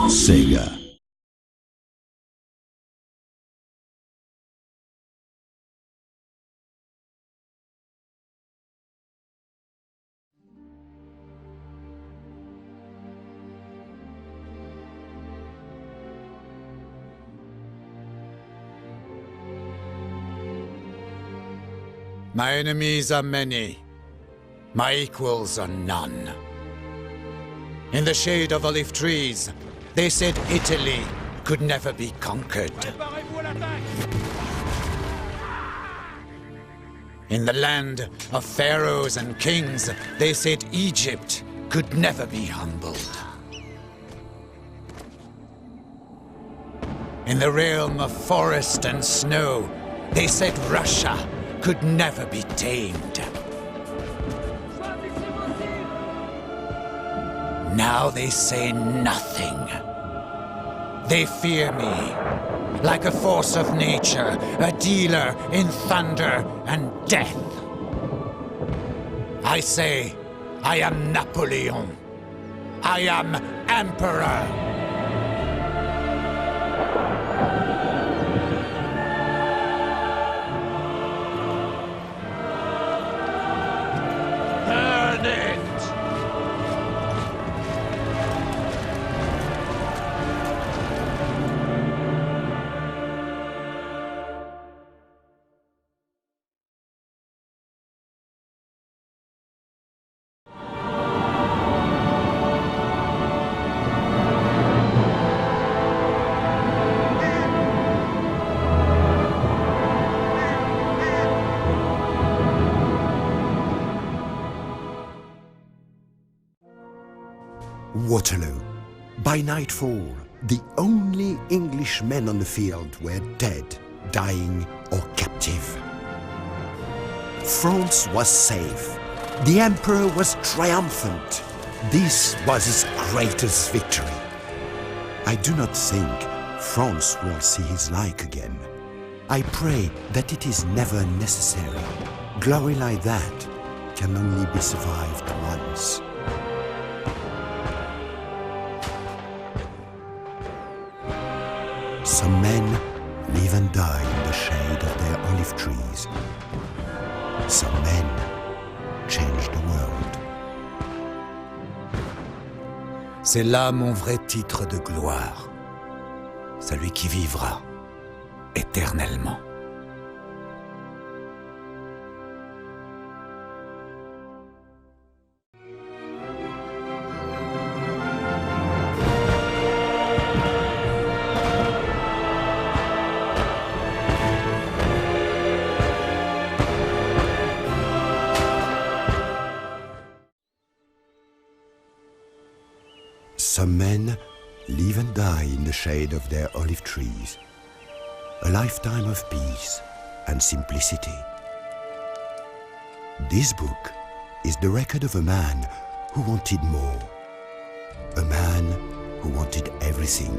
Sega. My enemies are many. My equals are none. In the shade of olive trees, they said Italy could never be conquered. In the land of pharaohs and kings, they said Egypt could never be humbled. In the realm of forest and snow, they said Russia could never be tamed. Now they say nothing. They fear me, like a force of nature, a dealer in thunder and death. I say, I am Napoleon. I am Emperor. Waterloo. By nightfall, the only English men on the field were dead, dying, or captive. France was safe. The Emperor was triumphant. This was his greatest victory. I do not think France will see his like again. I pray that it is never necessary. Glory like that can only be survived once. Some men live and die in the shade of their olive trees. Some men change the world. C'est là mon vrai titre de gloire. Celui qui vivra éternellement. Some men live and die in the shade of their olive trees. A lifetime of peace and simplicity. This book is the record of a man who wanted more. A man who wanted everything.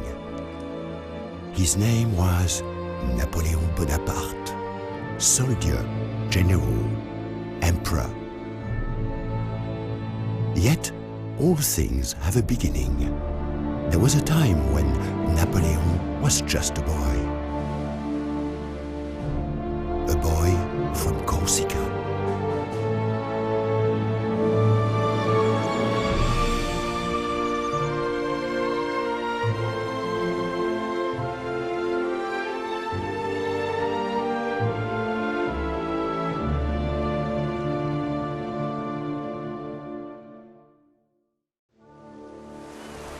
His name was Napoleon Bonaparte. Soldier, general, emperor. Yet, all things have a beginning. There was a time when Napoleon was just a boy. A boy from Corsica.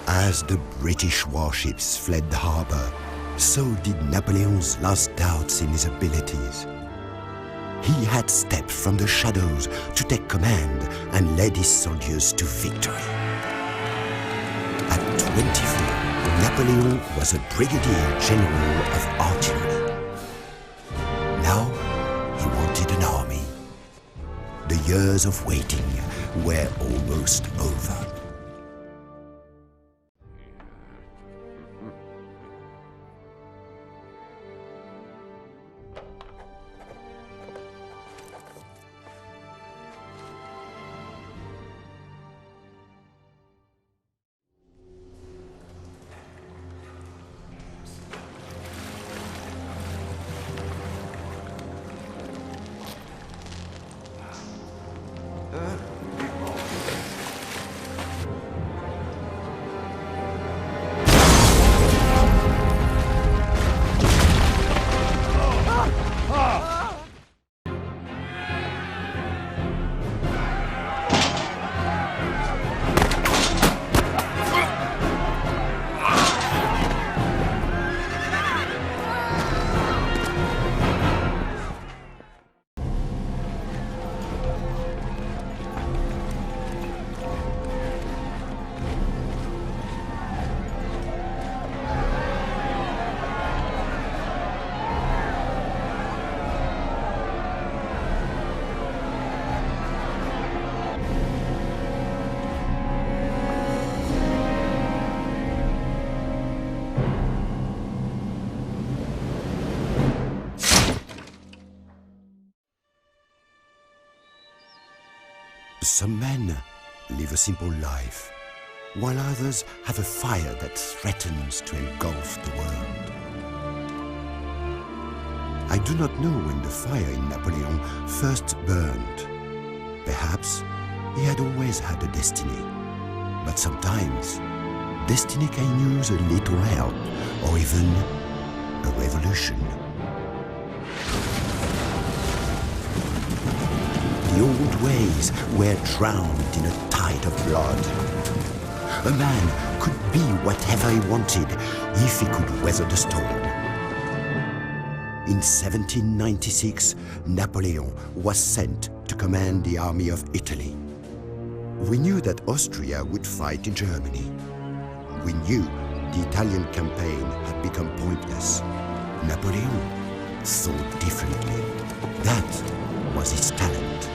As the British warships fled the harbour, so did Napoleon's last doubts in his abilities. He had stepped from the shadows to take command and led his soldiers to victory. At 24, Napoleon was a brigadier general of artillery. Now, he wanted an army. The years of waiting were almost over. Some men live a simple life, while others have a fire that threatens to engulf the world. I do not know when the fire in Napoleon first burned. Perhaps he had always had a destiny, but sometimes destiny can use a little help or even a revolution. The old ways were drowned in a tide of blood. A man could be whatever he wanted if he could weather the storm. In 1796, Napoleon was sent to command the army of Italy. We knew that Austria would fight in Germany. We knew the Italian campaign had become pointless. Napoleon thought differently. That was his talent.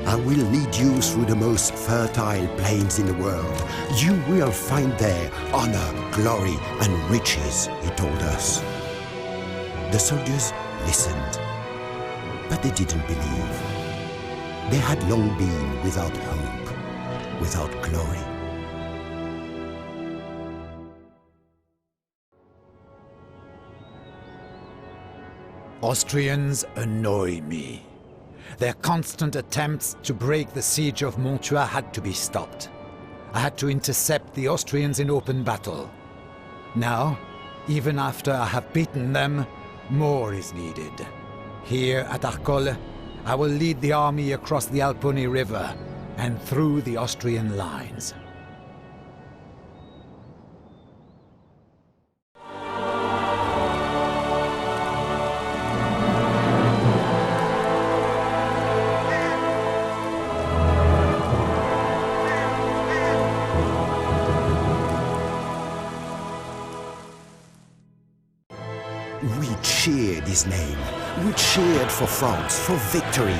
I will lead you through the most fertile plains in the world. You will find there honor, glory, and riches, he told us. The soldiers listened, but they didn't believe. They had long been without hope, without glory. Austrians annoy me. Their constant attempts to break the siege of Montois had to be stopped. I had to intercept the Austrians in open battle. Now, even after I have beaten them, more is needed. Here at Arcole, I will lead the army across the Alpone River and through the Austrian lines. We cheered his name. We cheered for France, for victory,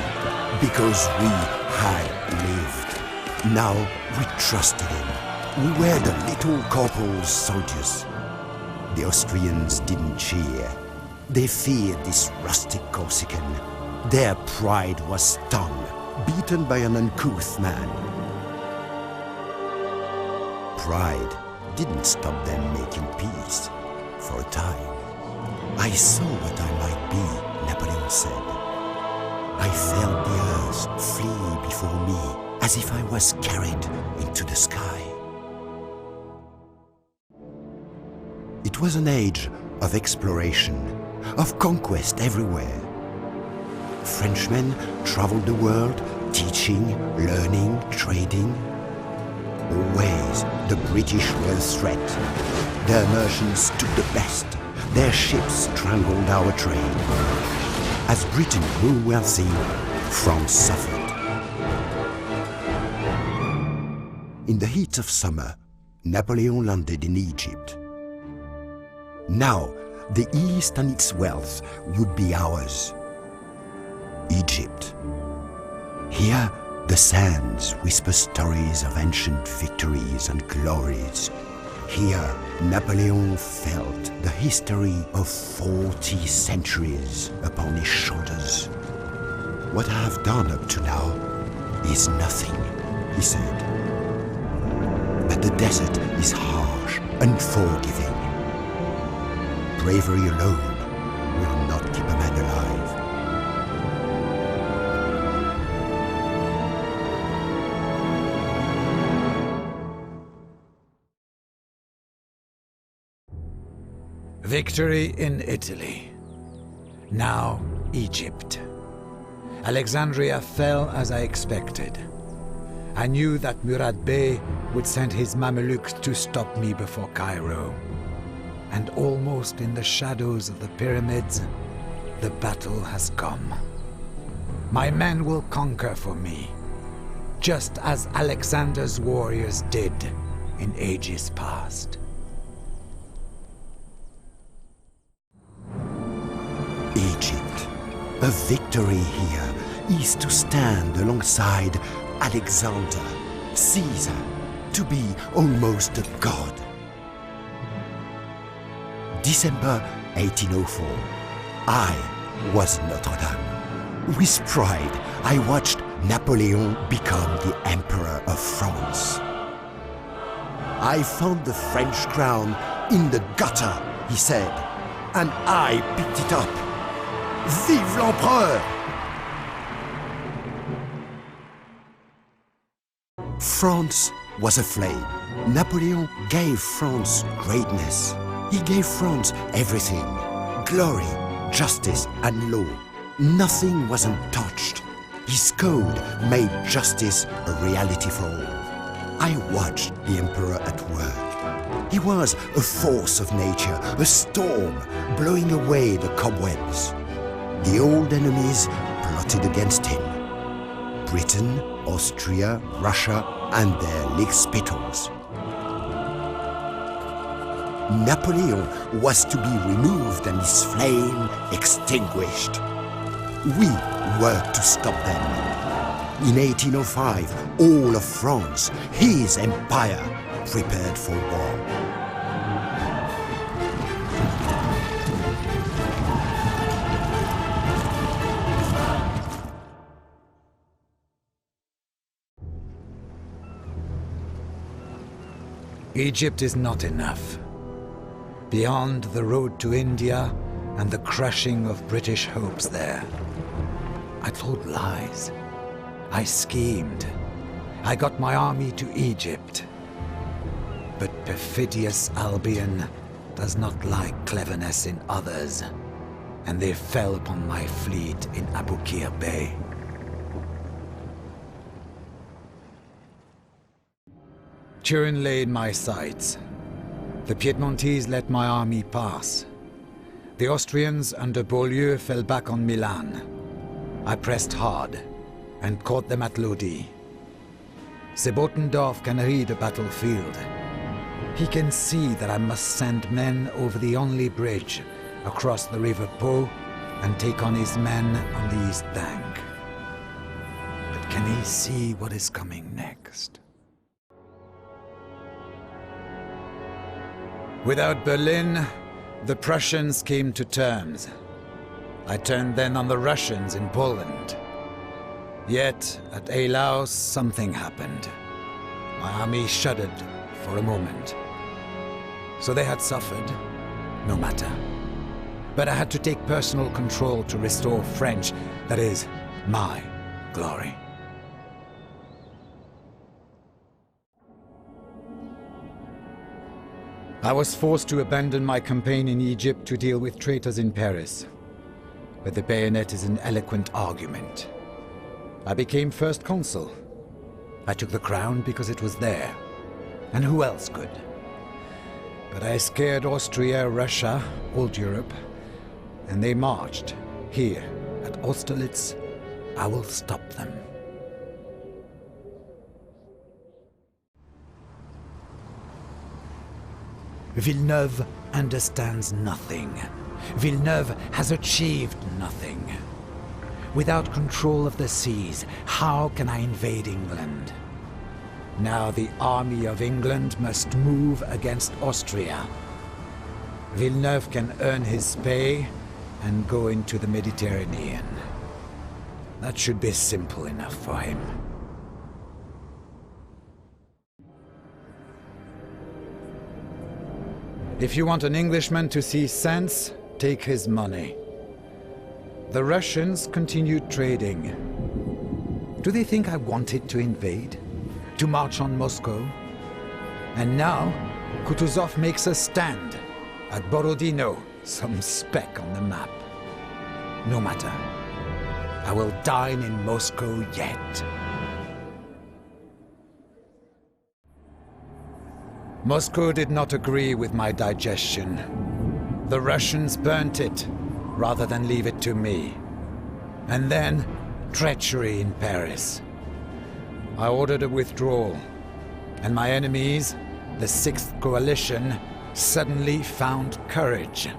because we had lived. Now we trusted him. We were the little corporal's soldiers. The Austrians didn't cheer. They feared this rustic Corsican. Their pride was stung, beaten by an uncouth man. Pride didn't stop them making peace for a time. I saw what I might be, Napoleon said. I felt the earth flee before me, as if I was carried into the sky. It was an age of exploration, of conquest everywhere. Frenchmen traveled the world, teaching, learning, trading. Always the British were a threat. Their merchants took the best. Their ships strangled our trade. As Britain grew wealthy, France suffered. In the heat of summer, Napoleon landed in Egypt. Now, the East and its wealth would be ours. Egypt. Here, the sands whisper stories of ancient victories and glories. Here, Napoleon felt the history of 40 centuries upon his shoulders. What I have done up to now is nothing, he said. But the desert is harsh, unforgiving. Bravery alone will not keep a man alive. Victory in Italy. Now Egypt. Alexandria fell as I expected. I knew that Murad Bey would send his Mamelukes to stop me before Cairo. And almost in the shadows of the pyramids, the battle has come. My men will conquer for me, just as Alexander's warriors did in ages past. Egypt. A victory here is to stand alongside Alexander, Caesar, to be almost a god. December 1804. I was Notre Dame. With pride, I watched Napoleon became the Emperor of France. "I found the French crown in the gutter," he said, "and I picked it up. Vive l'Empereur!" France was aflame. Napoleon gave France greatness. He gave France everything: glory, justice, and law. Nothing was untouched. His code made justice a reality for all. I watched the Emperor at work. He was a force of nature, a storm blowing away the cobwebs. The old enemies plotted against him: Britain, Austria, Russia, and their lickspittles. Napoleon was to be removed and his flame extinguished. We worked to stop them. In 1805, all of France, his empire, prepared for war. Egypt is not enough. Beyond the road to India and the crushing of British hopes there, I told lies. I schemed. I got my army to Egypt. But perfidious Albion does not like cleverness in others, and they fell upon my fleet in Aboukir Bay. Turin lay in my sights. The Piedmontese let my army pass. The Austrians under Beaulieu fell back on Milan. I pressed hard and caught them at Lodi. Sebotendorf can read a battlefield. He can see that I must send men over the only bridge across the River Po and take on his men on the east bank. But can he see what is coming next? Without Berlin, the Prussians came to terms. I turned then on the Russians in Poland. Yet, at Eylau, something happened. My army shuddered for a moment. So they had suffered, no matter. But I had to take personal control to restore French, that is, my glory. I was forced to abandon my campaign in Egypt to deal with traitors in Paris. But the bayonet is an eloquent argument. I became first consul. I took the crown because it was there. And who else could? But I scared Austria, Russia, old Europe, and they marched. Here, at Austerlitz, I will stop them. Villeneuve understands nothing. Villeneuve has achieved nothing. Without control of the seas, how can I invade England? Now the army of England must move against Austria. Villeneuve can earn his pay and go into the Mediterranean. That should be simple enough for him. If you want an Englishman to see sense, take his money. The Russians continued trading. Do they think I wanted to invade? To march on Moscow? And now, Kutuzov makes a stand at Borodino, some speck on the map. No matter. I will dine in Moscow yet. Moscow did not agree with my digestion. The Russians burnt it, rather than leave it to me. And then, treachery in Paris. I ordered a withdrawal, and my enemies, the Sixth Coalition, suddenly found courage.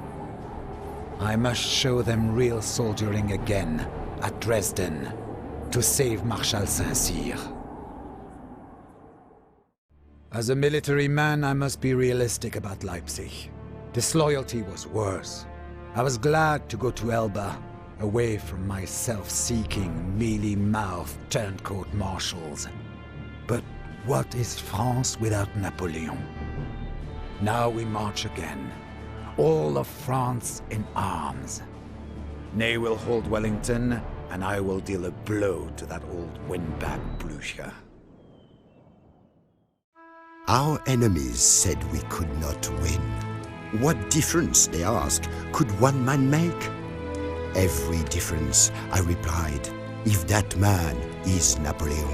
I must show them real soldiering again, at Dresden, to save Marshal Saint-Cyr. As a military man, I must be realistic about Leipzig. Disloyalty was worse. I was glad to go to Elba, away from my self-seeking, mealy-mouthed turncoat marshals. But what is France without Napoleon? Now we march again, all of France in arms. Ney will hold Wellington, and I will deal a blow to that old windbag Blucher. Our enemies said we could not win. What difference, they ask, could one man make? Every difference, I replied, if that man is Napoleon.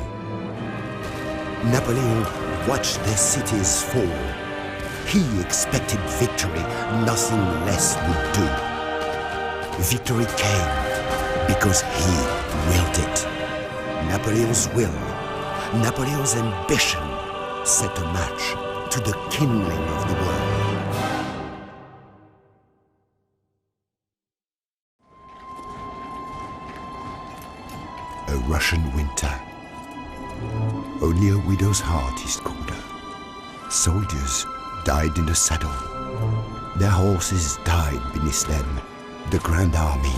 Napoleon watched their cities fall. He expected victory, nothing less would do. Victory came because he willed it. Napoleon's will, Napoleon's ambition set a match to the kindling of the world. A Russian winter. Only a widow's heart is colder. Soldiers died in the saddle. Their horses died beneath them. The Grand Army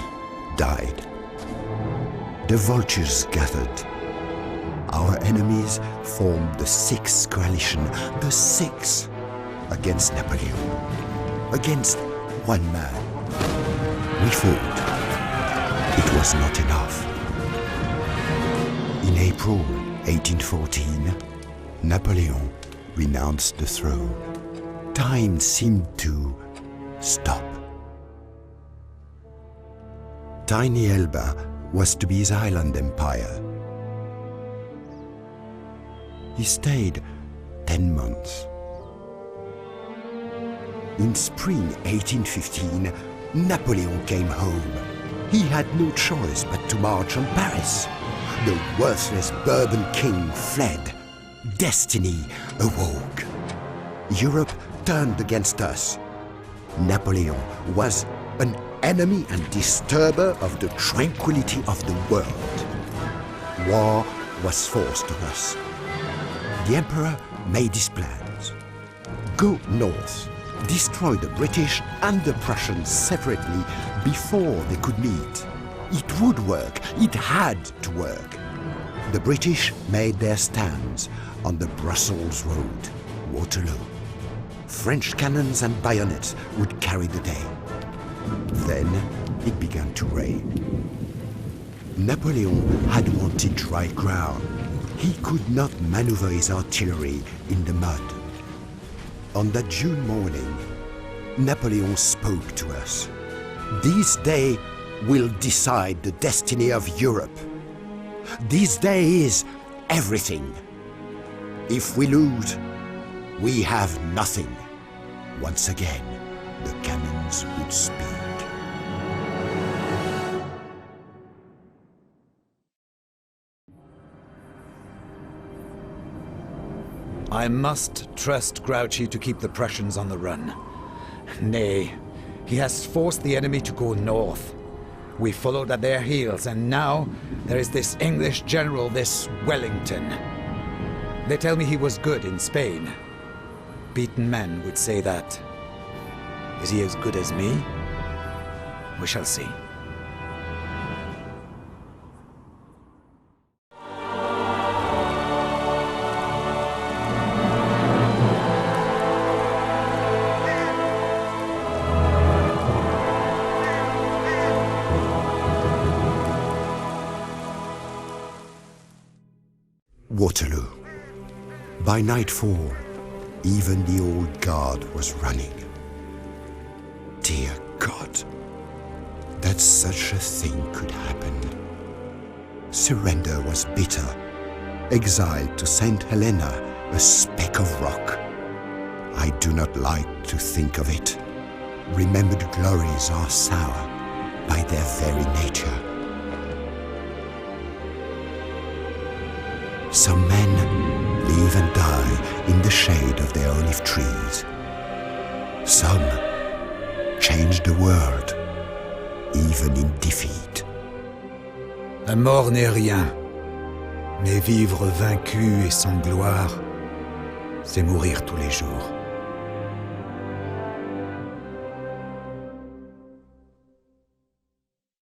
died. The vultures gathered. Our enemies formed the Sixth Coalition, the Six, against Napoleon, against one man. We fought. It was not enough. In April 1814, Napoleon renounced the throne. Time seemed to stop. Tiny Elba was to be his island empire. He stayed 10 months. In spring 1815, Napoleon came home. He had no choice but to march on Paris. The worthless Bourbon king fled. Destiny awoke. Europe turned against us. Napoleon was an enemy and disturber of the tranquility of the world. War was forced on us. The Emperor made his plans. Go north, destroy the British and the Prussians separately before they could meet. It would work, it had to work. The British made their stands on the Brussels road, Waterloo. French cannons and bayonets would carry the day. Then it began to rain. Napoleon had wanted dry ground. He could not maneuver his artillery in the mud. On that June morning, Napoleon spoke to us. This day will decide the destiny of Europe. This day is everything. If we lose, we have nothing. Once again, the cannons would speak. I must trust Grouchy to keep the Prussians on the run. Nay, he has forced the enemy to go north. We followed at their heels, and now there is this English general, this Wellington. They tell me he was good in Spain. Beaten men would say that. Is he as good as me? We shall see. Waterloo. By nightfall, even the old guard was running. Dear God, that such a thing could happen. Surrender was bitter. Exiled to St. Helena, a speck of rock. I do not like to think of it. Remembered glories are sour by their very nature. Some men live and die in the shade of their olive trees. Some change the world, even in defeat. La mort n'est rien, mais vivre vaincu et sans gloire, c'est mourir tous les jours.